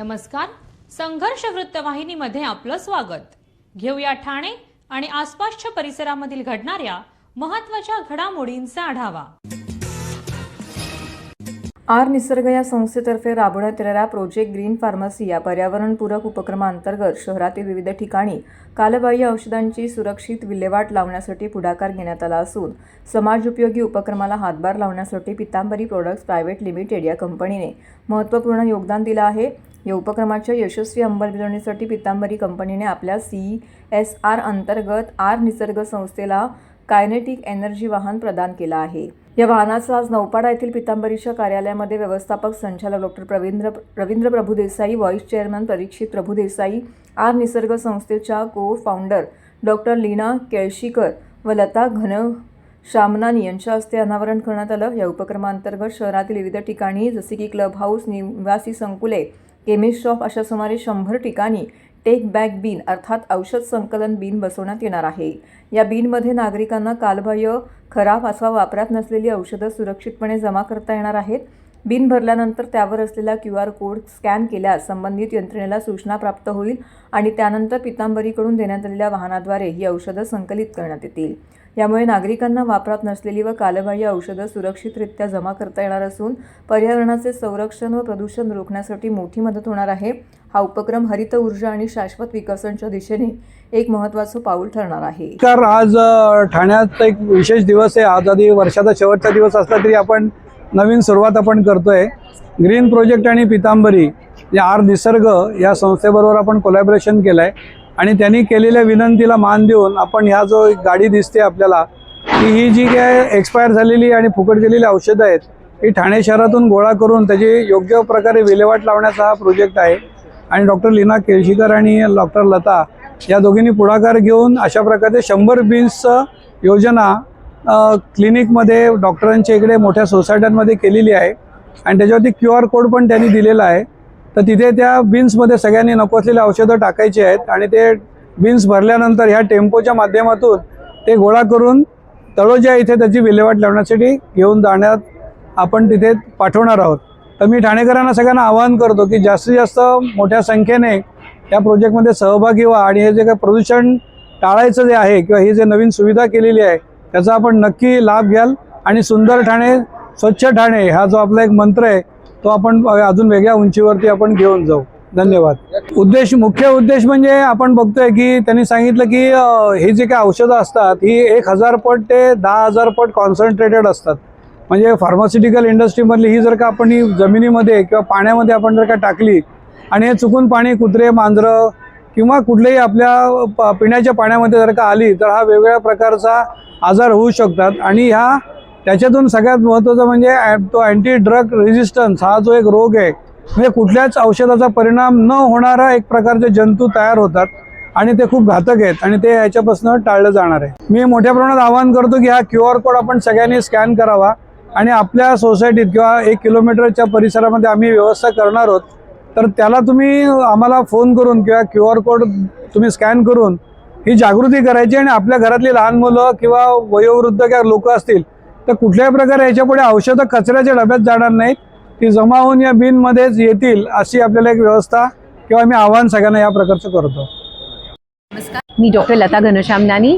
नमस्कार. संघर्ष वृत्तवाहिनीमध्ये आपलं स्वागत. घेऊया ठाणे आणि आसपासच्या परिसरामधील घडणाऱ्या महत्त्वाच्या घडामोडींचा आढावा. आर निसर्ग या संस्थेतर्फे राबवण्यात येणाऱ्या प्रोजेक्ट ग्रीन फार्मसी या पर्यावरणपूरक उपक्रमांतर्गत शहरातील विविध ठिकाणी कालबाह्य औषधांची सुरक्षित विल्हेवाट लावण्यासाठी पुढाकार घेण्यात आला असून समाजोपयोगी उपक्रमाला हातभार लावण्यासाठी पितांबरी प्रोडक्ट्स प्रायव्हेट लिमिटेड या कंपनीने महत्त्वपूर्ण योगदान दिलं आहे. या उपक्रमाच्या यशस्वी अंमलबजावणीसाठी पितांबरी कंपनीने आपल्या CSR अंतर्गत आर निसर्ग संस्थेला कायनेटिक एनर्जी वाहन प्रदान केला आहे. या वाहनाचं आज नौपाडा येथील पितांबरीच्या कार्यालयामध्ये व्यवस्थापक संचालक doctor Ravindra Prabhudesai, vice chairman Parikshit Prabhudesai, आर निसर्ग संस्थेच्या को-फाउंडर डॉक्टर लीना केळशीकर व लता घनश्यामनानी यांच्या हस्ते अनावरण करण्यात आलं. या उपक्रमांतर्गत शहरातील विविध ठिकाणी जसे की क्लब हाऊस, निवासी संकुले, केमिस्ट शॉप अशा सुमारे 100 ठिकाणी टेक बॅक बिन अर्थात औषध संकलन बिन बसवण्यात येणार आहे. या बिनमध्ये नागरिकांना कालबाह्य, खराब अथवा वापरात नसलेली औषधं सुरक्षितपणे जमा करता येणार आहेत. बिन भरल्यानंतर त्यावर असलेला QR कोड स्कॅन केल्यास संबंधित यंत्रणेला सूचना प्राप्त होईल आणि त्यानंतर पितांबरीकडून देण्यात आलेल्या वाहनाद्वारे ही औषधं संकलित करण्यात येतील. यामुळे नागरिकांना वापरात नसलेली व कालबाह्य औषधं सुरक्षितरित्या जमा करता येणार असून पर्यावरणाचे संरक्षण व प्रदूषण रोखण्यासाठी मोठी मदत होणार आहे. हा उपक्रम हरित ऊर्जा आणि शाश्वत विकासाच्या दिशेने एक महत्त्वाचं पाऊल ठरणार आहे. तर आज ठाण्यात एक विशेष दिवस आहे. आजही वर्षाचा शेवटचा दिवस असला तरी आपण नवीन सुरुवात आपण करतोय. ग्रीन प्रोजेक्ट आणि पितांबरी या आर निसर्ग या संस्थेबरोबर आपण कोलॅबोरेशन केलं आहे आणि त्यांनी केलेल्या विनंतीला मान देऊन आपण ह्या जो गाडी दिसते आपल्याला की ही जी काय एक्सपायर झालेली आणि फुकट गेलेली औषधं आहेत ही ठाणे शहरातून गोळा करून त्याची योग्य प्रकारे विल्हेवाट लावण्याचा हा प्रोजेक्ट आहे. आणि डॉक्टर लीना केळशीकर आणि डॉक्टर लता या दोघींनी पुढाकार घेऊन अशा प्रकारे 100 बिन्सचं योजना क्लिनिकमध्ये डॉक्टरांच्या इकडे मोठ्या सोसायट्यांमध्ये केलेली आहे आणि त्याच्यावरती QR कोड पण त्यांनी दिलेला आहे. तर तिथे त्या बिन्समध्ये सगळ्यांनी नको असलेली औषधं टाकायची आहेत आणि ते बिन्स भरल्यानंतर ह्या टेम्पोच्या माध्यमातून ते गोळा करून तळोजा इथे त्याची विल्हेवाट लावण्यासाठी घेऊन जाण्यात आपण तिथे पाठवणार आहोत. तर मी ठाणेकरांना सगळ्यांना आवाहन करतो की जास्तीत जास्त मोठ्या संख्येने या प्रोजेक्टमध्ये सहभागी व्हा आणि हे जे काही प्रदूषण टाळायचं जे आहे किंवा ही जे नवीन सुविधा केलेली आहे त्याचा आपण नक्की लाभ घ्याल आणि सुंदर ठाणे, स्वच्छ ठाणे हा जो आपला एक मंत्र आहे तो आपण अजून वेगळ्या उंचीवरती आपण घेऊन जाऊ. धन्यवाद. मुख्य उद्देश म्हणजे आपण बघतोय की त्यांनी सांगितलं की हे जे काही औषधं असतात ही 1000 पट ते 10,000 पट कॉन्सन्ट्रेटेड असतात. म्हणजे फार्मास्युटिकल इंडस्ट्रीमधली ही जर का आपण ही जमिनीमध्ये किंवा पाण्यामध्ये आपण जर का टाकली आणि हे चुकून पाणी कुत्रे, मांजरं किंवा कुठल्याही आपल्या पिण्याच्या पाण्यामध्ये जर का आली तर हा वेगवेगळ्या प्रकारचा आजार होऊ शकतात. आणि त्याच्यातून सगळ्यात महत्त्वाचं म्हणजे तो अँटी ड्रग रेझिस्टन्स हा जो एक रोग आहे म्हणजे कुठल्याच औषधाचा परिणाम न होणारा एक प्रकारचे जंतू तयार होतात आणि ते खूप घातक आहेत आणि ते याच्यापासून टाळलं जाणार आहे. मी मोठ्या प्रमाणात आवाहन करतो की हा QR कोड आपण सगळ्यांनी स्कॅन करावा आणि आपल्या सोसायटीत किंवा 1 किलोमीटरच्या परिसरामध्ये आम्ही व्यवस्था करणार आहोत. तर त्याला तुम्ही आम्हाला फोन करून किंवा QR कोड तुम्ही स्कॅन करून ही जागृती करायची आणि आपल्या घरातली लहान मुलं किंवा वयोवृद्ध किंवा लोक असतील तर कुठल्याही प्रकारे याच्यापुढे औषधं कचऱ्याच्या डब्यात जाणार नाहीत, ती जमा होऊन या बिनमध्येच येतील अशी आपल्याला एक व्यवस्था किंवा मी आव्हान सगळ्यांना या प्रकारचं करतो. मी डॉक्टर लता घनश्यामनानी,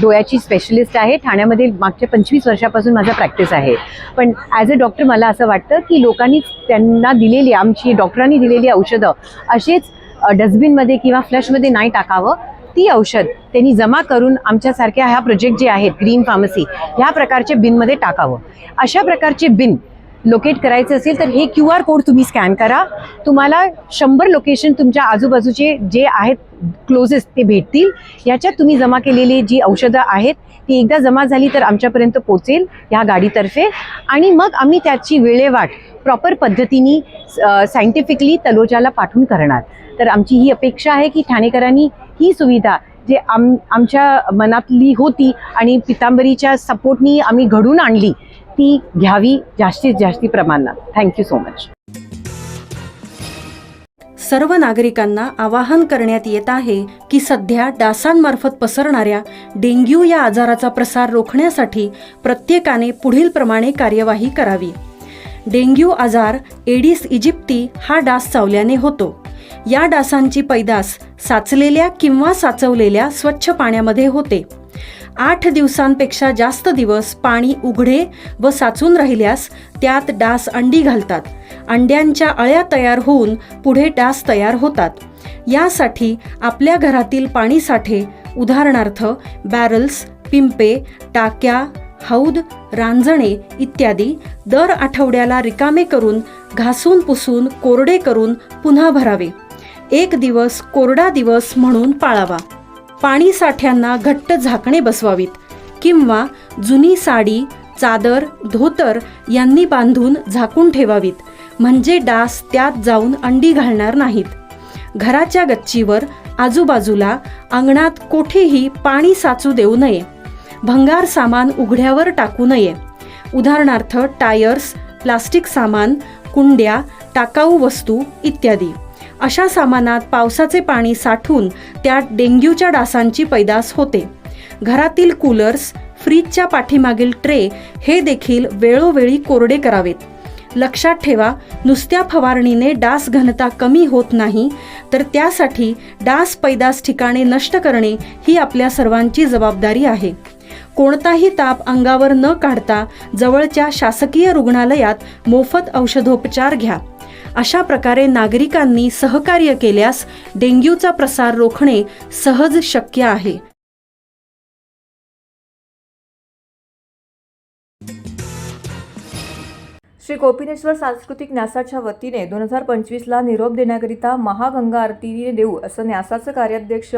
डोळ्याची स्पेशलिस्ट आहे. ठाण्यामध्ये मागच्या 25 वर्षापासून माझा प्रॅक्टिस आहे. पण ॲज अ डॉक्टर मला असं वाटतं की लोकांनी त्यांना दिलेली डॉक्टरांनी दिलेली औषधं असेच डस्टबिनमध्ये किंवा फ्लशमध्ये नाही टाकावं. ती औषध त्यांनी जमा करून आमच्यासारख्या ह्या प्रोजेक्ट जे आहेत ग्रीन फार्मसी ह्या प्रकारचे बिनमध्ये टाकावं. अशा प्रकारचे बिन लोकेट करायचे असेल तर हे QR कोड तुम्ही स्कॅन करा. तुम्हाला 100 लोकेशन तुमच्या आजूबाजूचे जे आहेत क्लोजेस्ट ते भेटतील. याच्यात तुम्ही जमा केलेली जी औषधं आहेत ती एकदा जमा झाली तर आमच्यापर्यंत पोचेल ह्या गाडीतर्फे आणि मग आम्ही त्याची विल्हेवाट प्रॉपर पद्धतीने सायंटिफिकली तलोजाला पाठवून करणार. तर आमची ही अपेक्षा आहे की ठाणेकरांनी ही सुविधा जे आमच्या मनातली होती आणि पितांबरीच्या सपोर्टनी आम्ही घडून आणली ती घ्यावी जास्तीत जास्त प्रमाणात. Thank you so much. सर्व नागरिकांना आवाहन करण्यात येत आहे की सध्या डासांमार्फत पसरणाऱ्या डेंग्यू या आजाराचा प्रसार रोखण्यासाठी प्रत्येकाने पुढील प्रमाणे कार्यवाही करावी. डेंग्यू आजार एडिस इजिप्ती हा डास चावल्याने होतो. या डासांची पैदास साचलेल्या किंवा साचवलेल्या स्वच्छ पाण्यामध्ये होते. 8 दिवसांपेक्षा जास्त दिवस पाणी उघडे व साचून राहिल्यास त्यात डास अंडी घालतात. अंड्यांच्या अळ्या तयार होऊन पुढे डास तयार होतात. यासाठी आपल्या घरातील पाणीसाठे उदाहरणार्थ बॅरल्स, पिंपे, टाक्या, हौद, रांजणे इत्यादी दर आठवड्याला रिकामे करून घासून पुसून कोरडे करून पुन्हा भरावे. 1 दिवस कोरडा दिवस म्हणून पाळावा. पाणी साठ्यांना घट्ट झाकणे बसवावीत किंवा जुनी साडी, चादर, धोतर यांनी बांधून झाकून ठेवावीत, म्हणजे डास त्यात जाऊन अंडी घालणार नाहीत. घराच्या गच्चीवर, आजूबाजूला, अंगणात कोठेही पाणी साचू देऊ नये. भंगार सामान उघड्यावर टाकू नये. उदाहरणार्थ टायर्स, प्लास्टिक सामान, कुंड्या, टाकाऊ वस्तू इत्यादी. अशा सामानात पावसाचे पाणी साठून त्यात डेंग्यूच्या डासांची पैदास होते. घरातील कूलर्स, फ्रीजच्या पाठीमागील ट्रे हे देखील वेळोवेळी कोरडे करावेत. लक्षात ठेवा, नुसत्या फवारणीने डास घनता कमी होत नाही, तर त्यासाठी डास पैदास ठिकाणे नष्ट करणे ही आपल्या सर्वांची जबाबदारी आहे. कोणताही ताप अंगावर न काढता जवळच्या शासकीय रुग्णालयात मोफत औषधोपचार घ्या. अशा प्रकारे नागरिकांनी सहकार्य केल्यास डेंग्यूचा प्रसार रोखणे सहज शक्य आहे. श्री कोपिनेश्वर सांस्कृतिक न्यासाच्या वतीने 2025ला निरोप देण्याकरिता महागंगा आरती देऊ असं न्यासाचं कार्याध्यक्ष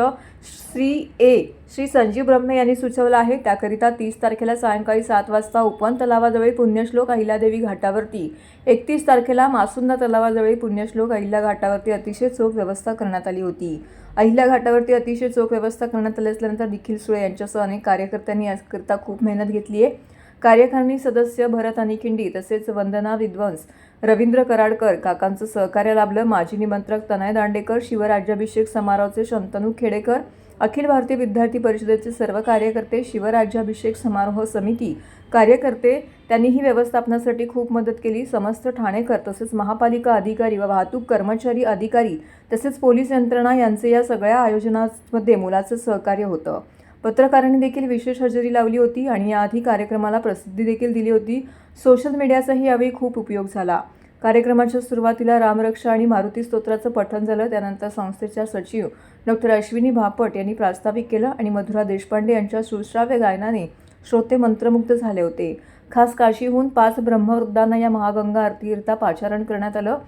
श्री संजीव ब्रह्मे यांनी सुचवलं आहे. त्याकरिता 30 तारखेला सायंकाळी 7 वाजता उपवन तलावाजवळ पुण्यश्लोक अहिल्यादेवी घाटावरती, 31 तारखेला मासुंदा तलावाजवळ पुण्यश्लोक अहिल्या घाटावरती अतिशय चोख व्यवस्था करण्यात आली होती. अहिल्या घाटावरती अतिशय चोख व्यवस्था करण्यात आली असल्यानंतर निखिल सुळे यांच्यासह अनेक कार्यकर्त्यांनी याकरिता खूप मेहनत घेतली आहे. कार्यकारिणी सदस्य भरत अनिखिंडी तसेच वंदना विद्वंस, रवींद्र कराडकर काकांचं सहकार्य लाभलं. माजी निमंत्रक तनय दांडेकर, शिवराज्याभिषेक समारोहाचे शंतनू खेडेकर, अखिल भारतीय विद्यार्थी परिषदेचे सर्व कार्यकर्ते, शिवराज्याभिषेक समारोह समिती कार्यकर्ते त्यांनी ही व्यवस्थापनासाठी खूप मदत केली. समस्त ठाणेकर तसेच महापालिका अधिकारी व वाहतूक कर्मचारी अधिकारी तसेच पोलीस यंत्रणा यांचे या सगळ्या आयोजनामध्ये मोलाचं सहकार्य होतं. पत्रकारांनी देखील विशेष हजेरी लावली होती आणि याआधी कार्यक्रमाला प्रसिद्धी देखील दिली होती. सोशल मीडियाचाही यावेळी खूप उपयोग झाला. कार्यक्रमाच्या सुरुवातीला रामरक्षा आणि मारुती स्तोत्राचं पठण झालं. त्यानंतर संस्थेच्या सचिव डॉक्टर अश्विनी भापट यांनी प्रास्ताविक केलं आणि मधुरा देशपांडे यांच्या सुश्राव्य गायनाने श्रोते मंत्रमुग्ध झाले होते. खास काशीहून 5 ब्रह्मवृद्धांना या महागंगा आरतीकरिता पाचारण करण्यात आलं.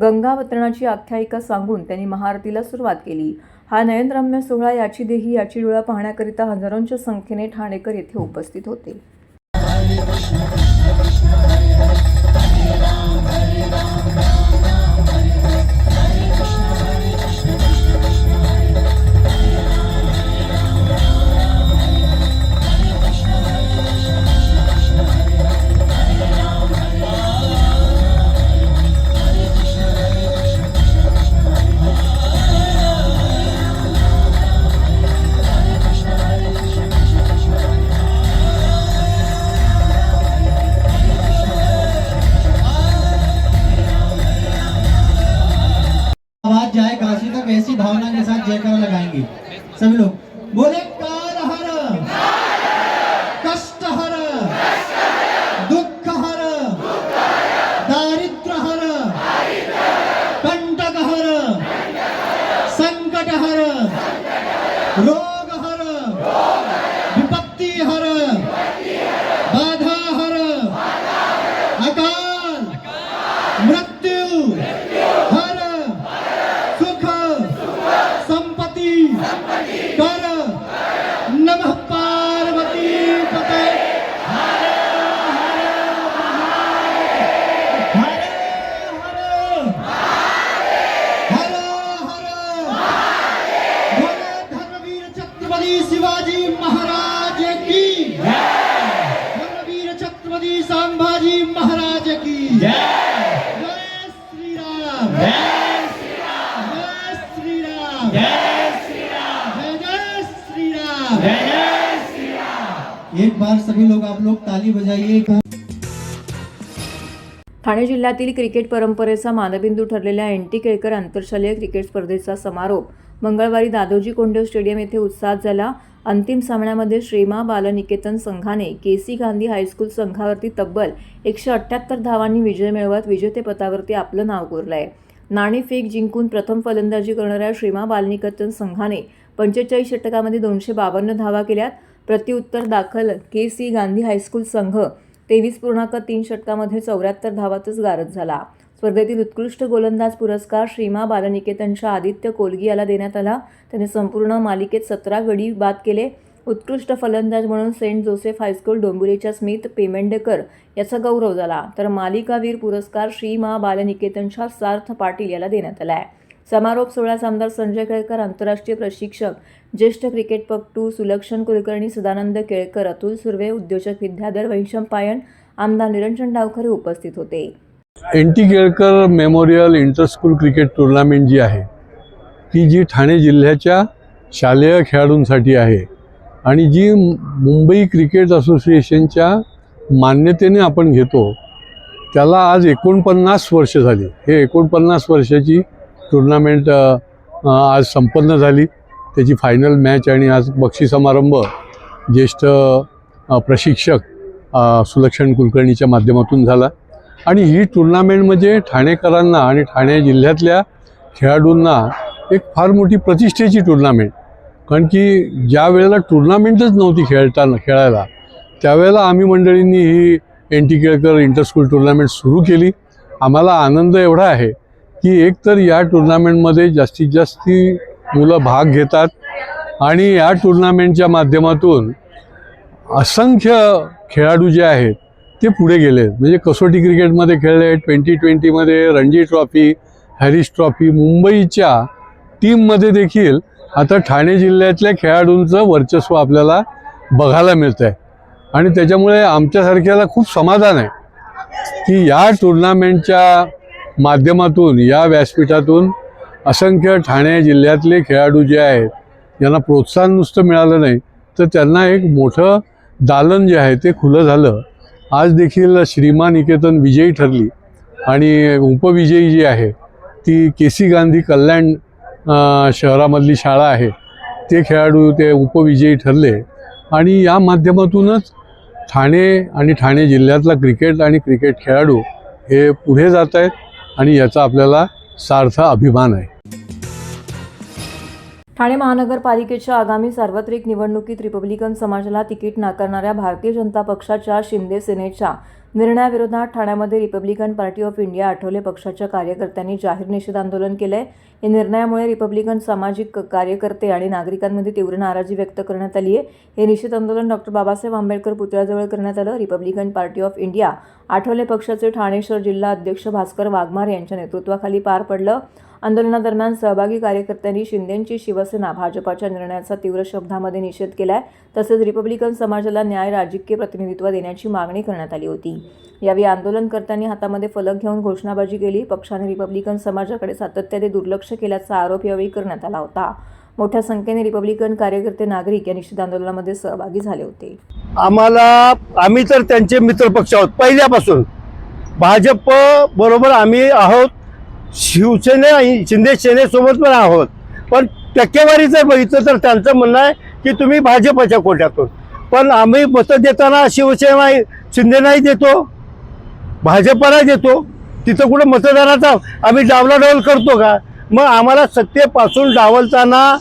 गंगावतरणाची आख्यायिका सांगून त्यांनी महाआरतीला सुरुवात केली. हा नयनरम्य सोहळा याची देही याची डोळा पाहण्याकरिता हजारोंच्या संख्येने ठाणेकर येथे उपस्थित होते. आवाज जाए काशी तक ऐसी भावना के साथ जयकारा लगाएंगे सभी लोग. बोले काल हर, कष्ट हर, दुख हर, दारिद्र हर, कंटक हर, संकट हर, रोग हर, विपत्ति हर, बाधा हर, अकाल मृत्यु हर, सुख संपत्ति कर. नमः पार्वती पते. हर हर हर बोले धर्मवीर छत्रपति शिवाजी महाराज की जय. धर्मवीर छत्रपति संभाजी महाराज की जय. जय श्री राम. जय श्री राम. जय श्री राम. जय श्री राम. जय जय श्री राम. जय जय श्री राम. एक बार सभी लोग आप लोग ताली बजाइए. ठाणे जिल्ह्यातील क्रिकेट परंपरेचा मानबिंदू ठरलेल्या एन.टी. केळकर आंतरशालेय क्रिकेट स्पर्धेचा समारोप मंगळवारी दादोजी कोंडदेव स्टेडियम येथे उत्साहात झाला. अंतिम सामन्यामध्ये श्रीमा बालनिकेतन संघाने के.सी. गांधी हायस्कूल संघावरती तब्बल 178 धावांनी विजय मिळवत विजेतेपदावरती आपलं नाव कोरलंय. नाणेफेक जिंकून प्रथम फलंदाजी करणाऱ्या श्रीमा बालनिकेतन संघाने 45 षटकामध्ये 252 धावा केल्यात. प्रत्युत्तर दाखल के.सी. गांधी हायस्कूल संघ 23.3 षटकामध्ये 74 धावातच गारद झाला. स्पर्धेतील उत्कृष्ट गोलंदाज पुरस्कार श्रीमा बालनिकेतनच्या आदित्य कोलगी याला देण्यात आला. त्याने संपूर्ण मालिकेत 17 गडी बाद केले. उत्कृष्ट फलंदाज म्हणून सेंट जोसेफ हायस्कूल डोंबिवलीच्या स्मिथ पेमेंडेकर याचा गौरव झाला. तर मालिकावीर पुरस्कार श्रीमा बालनिकेतनच्या सार्थ पाटील याला देण्यात आला आहे. समारोप सोहळ्यास आमदार संजय केळकर, आंतरराष्ट्रीय प्रशिक्षक, ज्येष्ठ क्रिकेटपटू सुलक्षण कुलकर्णी, सदानंद केळकर, अतुल सुर्वे, उद्योजक विद्याधर वैशम पायन, आमदार निरंजन डावखरे उपस्थित होते. N T. Kelkar memorial interschool cricket tournament जी आहे ती जी ठाणे जिल्ह्याच्या शालेय खेळाडूंसाठी आहे आणि जी मुंबई क्रिकेट असोसिएशनच्या मान्यतेने आपण घेतो त्याला आज 49 वर्ष झाली. हे 49 वर्षाची टुर्नामेंट आज संपन्न झाली. त्याची फायनल मॅच आणि आज बक्षीस समारंभ ज्येष्ठ प्रशिक्षक सुलक्षण कुलकर्णीच्या माध्यमातून झाला. आणि ही टुर्नामेंट म्हणजे ठाणेकरांना आणि ठाणे जिल्ह्यातल्या खेळाडूंना एक फार मोठी प्रतिष्ठेची टुर्नामेंट. कारण की ज्या वेळेला टुर्नामेंटच नव्हती खेळायला त्यावेळेला आम्ही मंडळींनी ही एन.टी. केळकर इंटरस्कूल टुर्नामेंट सुरू केली. आम्हाला आनंद एवढा आहे की एकतर या टुर्नामेंटमध्ये जास्तीत जास्त मुलं भाग घेतात आणि या टुर्नामेंटच्या माध्यमातून असंख्य खेळाडू जे आहेत ते पुढे गेले. म्हणजे कसोटी क्रिकेटमध्ये खेळले, 2020मध्ये रणजी ट्रॉफी, हॅरिस ट्रॉफी, मुंबईच्या टीममध्ये देखील आता ठाणे जिल्ह्यातल्या खेळाडूंचं वर्चस्व आपल्याला बघायला मिळतं आहे. आणि त्याच्यामुळे आमच्यासारख्याला खूप समाधान आहे की या टुर्नामेंटच्या माध्यमातून, या व्यासपीठातून असंख्य ठाणे जिल्ह्यातले खेळाडू जे आहेत यांना प्रोत्साहन नुसतं मिळालं नाही तर त्यांना एक मोठं दालन जे आहे ते खुलं झालं. आज देखील श्रीमा निकेतन विजयी ठरली आणि उपविजयी जी आहे ती के.सी. गांधी कल्याण शहरामधली शाळा आहे ते खेळाडू ते उपविजयी ठरले. आणि या माध्यमातूनच ठाणे आणि ठाणे जिल्ह्यातला क्रिकेट आणि क्रिकेट खेळाडू हे पुढे जात आहेत आणि याचा आपल्याला सार्थ अभिमान आहे. ठाणे महानगरपालिकेच्या आगामी सार्वत्रिक निवडणुकीत रिपब्लिकन समाजाला तिकीट नाकारणाऱ्या भारतीय जनता पक्षाच्या शिंदे सेनेच्या निर्णयाविरोधात ठाण्यामध्ये Republican party of India Athawale पक्षाच्या कार्यकर्त्यांनी जाहीर निषेध आंदोलन केलंय. या निर्णयामुळे रिपब्लिकन सामाजिक कार्यकर्ते आणि नागरिकांमध्ये तीव्र नाराजी व्यक्त करण्यात आली आहे. हे निषेध आंदोलन डॉक्टर बाबासाहेब आंबेडकर पुतळ्याजवळ करण्यात आलं. Republican party of India Athawale पक्षाचे ठाणे शहर जिल्हा अध्यक्ष भास्कर वाघमारे यांच्या नेतृत्वाखाली पार पडलं. आंदोलनादरम्यान सहभागी कार्यकर्त्यांनी शिंदेंची शिवसेना भाजपाच्या निर्णयाचा तीव्र शब्दामध्ये निषेध केलाय. तसेच रिपब्लिकन समाजाला न्याय राजकीय प्रतिनिधित्व देण्याची मागणी करण्यात आली होती. यावेळी आंदोलनकर्त्यांनी हातामध्ये फलक घेऊन घोषणाबाजी केली. पक्षाने रिपब्लिकन समाजाकडे सातत्याने दुर्लक्ष केल्याचा आरोप यावेळी करण्यात आला होता. मोठ्या संख्येने रिपब्लिकन कार्यकर्ते, नागरिक या निषेध आंदोलनामध्ये सहभागी झाले होते. आम्ही तर त्यांचे मित्रपक्ष आहोत पहिल्यापासून. भाजप बरोबर आम्ही आहोत, शिवसेना शिंदे सेनेसोबत पण आहोत. पण टक्केवारी जर बघितलं तर त्यांचं म्हणणं आहे की तुम्ही भाजपच्या कोट्यातून. पण आम्ही मतं देताना शिवसेना शिंदेनाही देतो, भाजपला देतो. तिथं कुठं मतदाराचा आम्ही डावलाडावल करतो का? मग आम्हाला सत्तेपासून डावलताना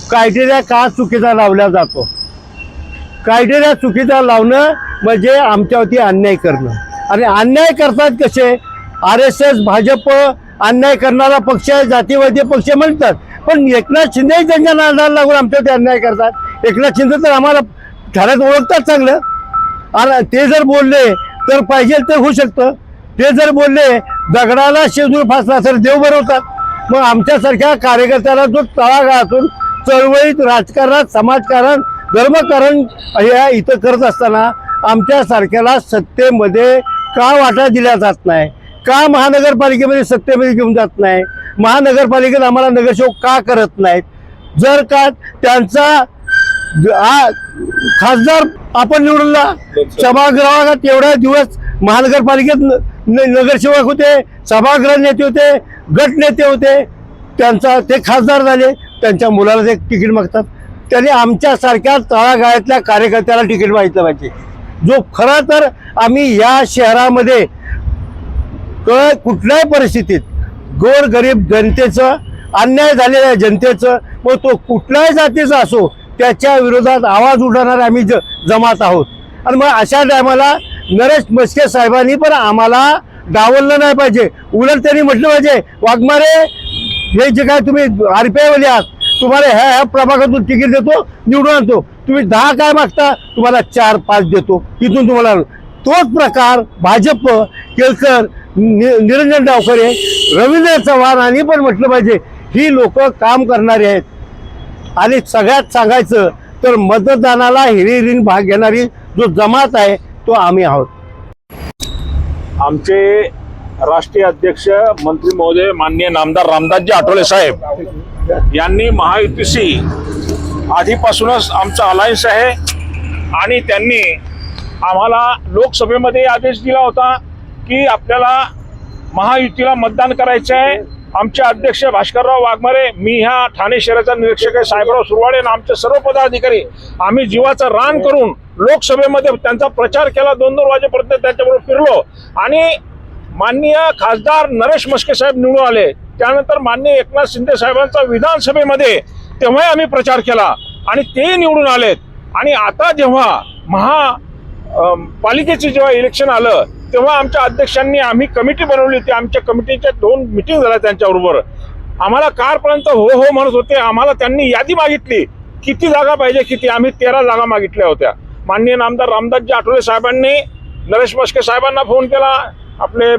क्रायटेरिया का चुकीचा लावला जातो? क्रायटेरिया चुकीचा लावणं म्हणजे आमच्यावरती अन्याय करणं. आणि अन्याय करतात कसे? RSS भाजप अन्याय करणारा पक्ष आहे, जातीवादी पक्ष म्हणतात. पण एकनाथ शिंदे त्यांच्या नादाला लागून आमच्यावरती अन्याय करतात. एकनाथ शिंदे तर आम्हाला ठरात ओळखतात चांगलं. आणि ते जर बोलले तर पाहिजे तर होऊ शकतं. ते जर बोलले दगडाला शेजूर फासला तर देव बनवतात. मग आमच्यासारख्या कार्यकर्त्याला जो तळागाळातून चळवळीत, राजकारणात, समाजकारण, धर्मकारण या इथं करत असताना आमच्यासारख्याला सत्तेमध्ये का वाटा दिल्या जात नाही? का महानगरपालिकेमध्ये सत्तेमध्ये घेऊन जात नाही? महानगरपालिकेत आम्हाला नगरसेवक का करत नाहीत? जर का त्यांचा खासदार आपण निवडला, सभागृहात एवढ्या दिवस महानगरपालिकेत नगरसेवक होते, सभागृह नेते होते, गट नेते होते, ते खासदार झाले, त्यांच्या मुलाला ते तिकीट मागतात. त्यांनी आमच्यासारख्या तळागाळातल्या कार्यकर्त्याला तिकीट मागितलं पाहिजे. जो खरा तर आम्ही या शहरामध्ये कुठल्याही परिस्थितीत गोरगरीब जनतेचं, अन्याय झालेल्या जनतेचं, व तो कुठल्याही जातीचा असो, त्याच्या विरोधात आवाज उठवणारे आम्ही जमात आहोत. आणि मग अशा टायमाला नरेश म्हस्के साहेबांनी पण आम्हाला डावललं नाही पाहिजे. उलट त्यांनी म्हटलं पाहिजे, वाघमारे हे जे काय तुम्ही RPI आहात, तुम्हाला ह्या प्रभागातून तिकीट देतो, निवडून आणतो, तुम्ही 10 काय मागता, तुम्हाला 4-5 देतो, इथून तुम्हाला. तोच प्रकार भाजप, केळकर, निरंजन डावखरे, रवींद्र चव्हाण यांनी पण म्हटलं पाहिजे, ही लोक काम करणारी आहेत. आणि सगळ्यात सांगायचं तर मतदानाला हिरिरीने भाग घेणारी जो जमात आहे तो आम्ही आहोत. आमचे राष्ट्रीय अध्यक्ष मंत्री महोदय माननीय नामदार रामदासजी आठवले साहेब यांनी महायुतीशी आधीपासूनच आमचा अलायन्स आहे आणि त्यांनी आम्हाला लोकसभेमध्ये आदेश दिला होता की आपल्याला महायुतीला मतदान करायचं आहे. आमचे अध्यक्ष भास्करराव वाघमारे, मी ह्या ठाणे शहराचा निरीक्षक आहे साहेबराव सुरवाडे आणि आमचे सर्व पदाधिकारी आम्ही जीवाचं रान करून लोकसभेमध्ये त्यांचा प्रचार केला. 2-2 वाजेपर्यंत त्यांच्याबरोबर फिरलो आणि माननीय खासदार नरेश म्हस्के साहेब निवडून आले. त्यानंतर माननीय एकनाथ शिंदे साहेबांचा विधानसभेमध्ये तेव्हाही आम्ही प्रचार केला आणि तेही निवडून आलेत. आणि आता जेव्हा पालिकेचे जेव्हा इलेक्शन आलं तेव्हा आमच्या अध्यक्षांनी आम्ही कमिटी बनवली होती. आमच्या कमिटीच्या 2 मीटिंग झाल्या त्यांच्याबरोबर. आम्हाला कारपर्यंत हो हो म्हणत होते. आम्हाला त्यांनी यादी मागितली, किती जागा पाहिजे, किती. आम्ही 13 जागा मागितल्या होत्या. माननीय नामदार रामदासजी आठवले साहेबांनी नरेश म्हस्के साहेबांना फोन केला, आपले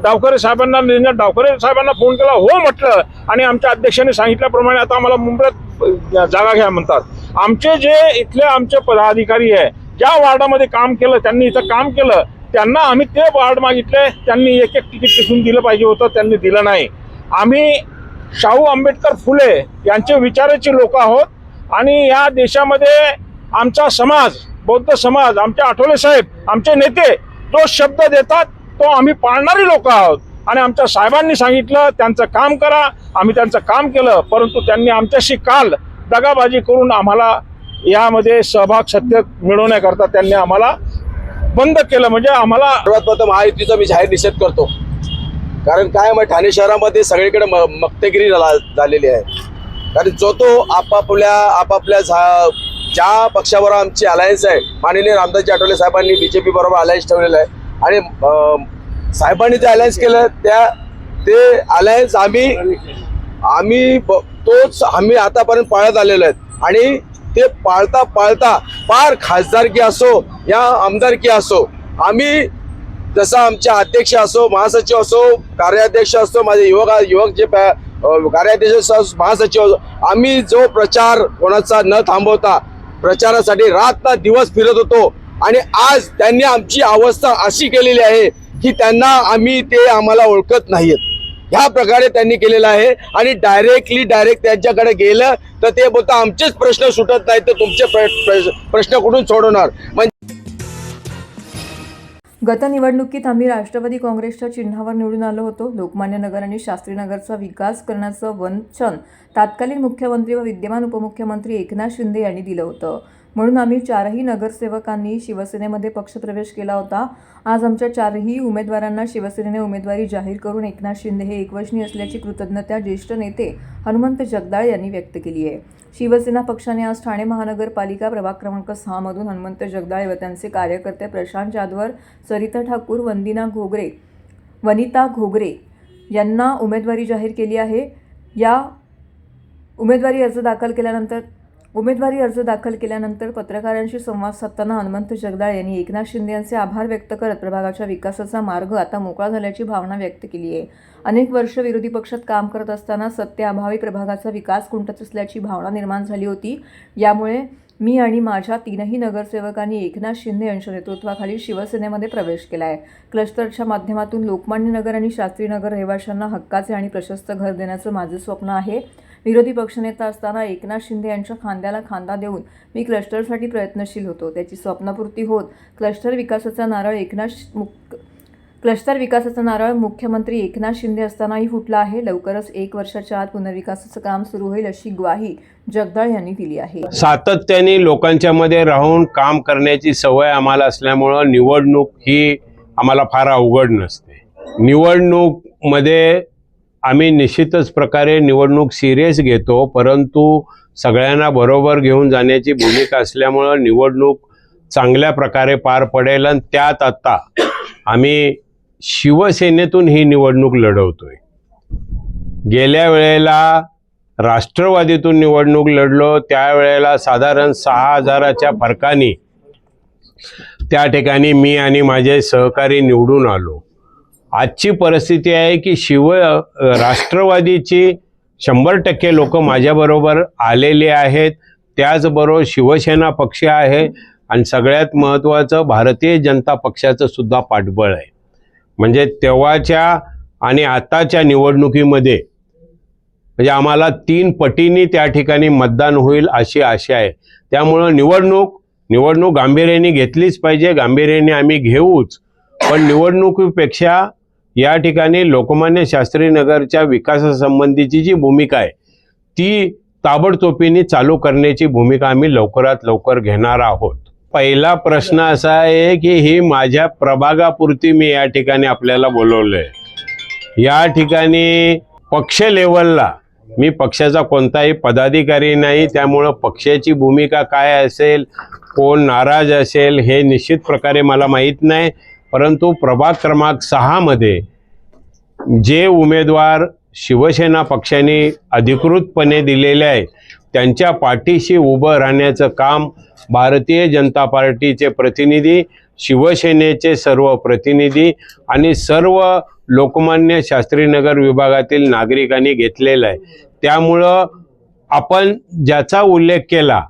डावखरे साहेबांना, निरंजन डावखरे साहेबांना फोन केला, हो म्हटलं. आणि आमच्या अध्यक्षांनी सांगितल्याप्रमाणे आता आम्हाला मुंबईत जागा घ्या म्हणतात. आमचे जे इथले आमचे पदाधिकारी आहे, ज्या वार्डामध्ये काम केलं, त्यांनी इथं काम केलं, त्यांना आम्ही ते वार्ड मागितले. त्यांनी एक तिकीट तिथून दिलं पाहिजे होतं, त्यांनी दिलं नाही. आम्ही शाहू आंबेडकर फुले यांचे विचाराचे लोक आहोत आणि या देशामध्ये आमचा समाज, बौद्ध समाज, आमचे आठवले साहेब, आमचे नेते जो शब्द देतात तो आम्ही पाळणारी लोक आहोत. आणि आमच्या साहेबांनी सांगितलं त्यांचं काम करा, आम्ही त्यांचं काम केलं. परंतु त्यांनी आमच्याशी काल दगाबाजी करून आम्हाला यामध्ये सहभाग सत्य मिळवण्याकरता त्यांनी आम्हाला बंद केलं. म्हणजे आम्हाला सर्वात प्रथम महायुतीचा मी जाहीर निषेध करतो. कारण काय मग ठाणे शहरामध्ये सगळीकडे मक्तेगिरी झालेली आहे. कारण जो तो आपापल्या ज्या पक्षाबरोबर आमची अलायन्स आहे, माननीय रामदासजी आठवले साहेबांनी BJP बरोबर अलायन्स ठेवलेलं आहे आणि साहेबांनी जे अलायन्स केलं ते अलायन्स आम्ही आतापर्यंत पाळत आलेलो आहेत. आणि ते पाळता पार खासदारकी असो या आमदारकी असो, आम्ही जसं आमचे अध्यक्ष असो, महासचिव असो, कार्याध्यक्ष असो, माझे युवक जे कार्याध्यक्ष महासचिव असो, आम्ही जो प्रचार कोणाचा न थांबवता प्रचारासाठी रात ना दिवस फिरत होतो. आणि आज त्यांनी आमची अवस्था अशी केलेली आहे की ते आम्हाला ओळखत नाहीत. ह्या प्रकारे त्यांनी केलेलं आहे. आणि डायरेक्ट त्यांच्याकडे गेलं तर ते बोलतात आमचेच प्रश्न सुटत नाहीत, तर तुमचे प्रश्न कुठून सोडवणार. गत निवडणुकीत आम्ही राष्ट्रवादी काँग्रेसच्या चिन्हावर निवडून आलो होतो. लोकमान्य नगर आणि शास्त्रीनगरचा विकास करण्याचं वचन तत्कालीन मुख्यमंत्री व विद्यमान उपमुख्यमंत्री एकनाथ शिंदे यांनी दिलं होतं. म्हणून आम्ही 4ही नगरसेवकांनी शिवसेनेमध्ये पक्षप्रवेश केला होता. आज आमच्या 4ही उमेदवारांना शिवसेनेने उमेदवारी जाहीर करून एकनाथ शिंदे हे एकवचनी असल्याची कृतज्ञता ज्येष्ठ नेते हनुमंत जगदाळे यांनी व्यक्त केली आहे. शिवसेना पक्षाने आज ठाणे महानगरपालिका प्रभाग क्रमांक 6 मधून हनुमंत जगदाळे व त्यांचे कार्यकर्ते प्रशांत जाधवर, सरिता ठाकूर, वनिता घोगरे यांना उमेदवारी जाहीर केली आहे. या उमेदवारी अर्ज दाखल केल्यानंतर पत्रकारांशी संवाद साधताना हनुमंत जगदाळे यांनी एकनाथ शिंदे यांचे आभार व्यक्त करत प्रभागाच्या विकासाचा मार्ग आता मोकळा झाल्याची भावना व्यक्त केली आहे. अनेक वर्ष विरोधी पक्षात काम करत असताना सत्तेअभावी प्रभागाचा विकास खुंटत असल्याची भावना निर्माण झाली होती. यामुळे मी आणि माझ्या 3ही नगरसेवकांनी एकनाथ शिंदे यांच्या नेतृत्वाखाली शिवसेनेमध्ये प्रवेश केला आहे. क्लस्टरच्या माध्यमातून लोकमान्य नगर आणि शास्त्रीनगर रहिवाशांना हक्काचे आणि प्रशस्त घर देण्याचं माझं स्वप्न आहे. विरोधी पक्षनेता असताना एकनाथ शिंदे यांच्या खांद्याला खांदा देऊन मी क्लस्टरसाठी प्रयत्नशील होतो. त्याची स्वप्नपूर्ती होत क्लस्टर विकासाचा नारळ क्लस्टर विकासाचा नारळ मुख्यमंत्री एकनाथ शिंदे असतानाही फुटला आहे. लवकरच 1 वर्षाच्या आत पुनर्विकासाचं काम सुरू होईल अशी ग्वाही जगदाळ यांनी दिली आहे. सातत्याने लोकांच्या मध्ये राहून काम करण्याची सवय आम्हाला असल्यामुळं निवडणूक ही आम्हाला फार अवघड नसते. निवडणूकमध्ये आम्ही निश्चितच प्रकारे निवडणूक सिरियस घेतो, परंतु सगळ्यांना बरोबर घेऊन जाण्याची भूमिका असल्यामुळं निवडणूक चांगल्या प्रकारे पार पडेल. आणि त्यात आता आम्ही शिवसेनेतून ही निवडणूक लढवतोय. गेल्या वेळेला राष्ट्रवादीतून निवडणूक लढलो, त्यावेळेला साधारण 6,000च्या फरकाने त्या ठिकाणी मी आणि माझे सहकारी निवडून आलो. आजची परिस्थिती आहे की राष्ट्रवादीची 100% लोक माझ्याबरोबर आलेले आहेत. त्याचबरोबर शिवसेना पक्ष आहे आणि सगळ्यात महत्त्वाचं भारतीय जनता पक्षाचं सुद्धा पाठबळ आहे. म्हणजे तेव्हाच्या आणि आताच्या निवडणुकीमध्ये म्हणजे आम्हाला 3 पटींनी त्या ठिकाणी मतदान होईल अशी आशा आहे. त्यामुळं निवडणूक गांभीर्याने घेतलीच पाहिजे, गांभीर्याने आम्ही घेऊच. पण निवडणुकीपेक्षा या ठिकाणी लोकमान्य शास्त्री नगरच्या विकासासंबंधीची जी भूमिका आहे ती ताबडतोबीने चालू करण्याची भूमिका आम्ही लवकरात लवकर घेणार आहोत. पहिला प्रश्न असा आहे की ही माझ्या प्रभागापुरती मी या ठिकाणी आपल्याला बोलवलं आहे. या ठिकाणी पक्ष लेवलला मी पक्षाचा कोणताही पदाधिकारी नाही, त्यामुळं पक्षाची भूमिका काय असेल, कोण नाराज असेल हे निश्चित प्रकारे मला माहीत नाही. परंतु प्रभाग क्रमांक 6 मध्ये जे उमेदवार शिवसेना पक्षाने अधिकृतपणे दिलेले आहेत त्यांच्या पाठीशी उभं राहण्याचं काम भारतीय जनता पार्टीचे प्रतिनिधी, शिवसेनेचे सर्व प्रतिनिधी आणि सर्व लोकमान्य शास्त्रीनगर विभागातील नागरिकांनी घेतलेलं आहे. त्यामुळं आपण ज्याचा उल्लेख केला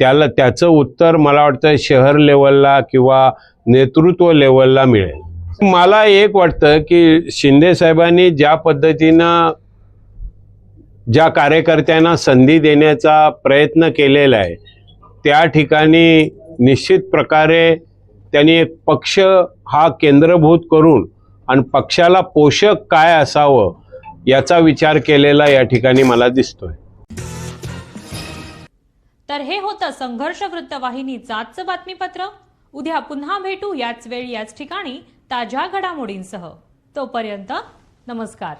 त्याचं उत्तर मला वाटतं शहर लेवलला किंवा नेतृत्व लेवलला मिळेल. मला एक वाटतं की शिंदे साहेबांनी ज्या पद्धतीनं ज्या कार्यकर्त्यांना संधी देण्याचा प्रयत्न केलेला आहे त्या ठिकाणी निश्चित प्रकारे त्यांनी एक पक्ष हा केंद्रभूत करून आणि पक्षाला पोषक काय असावं याचा विचार केलेला या ठिकाणी मला दिसतोय. तर हे होतं संघर्ष वृत्तवाहिनीचं आजचं बातमीपत्र. उद्या पुन्हा भेटू याच वेळी याच ठिकाणी ताज्या घडामोडींसह. तोपर्यंत नमस्कार.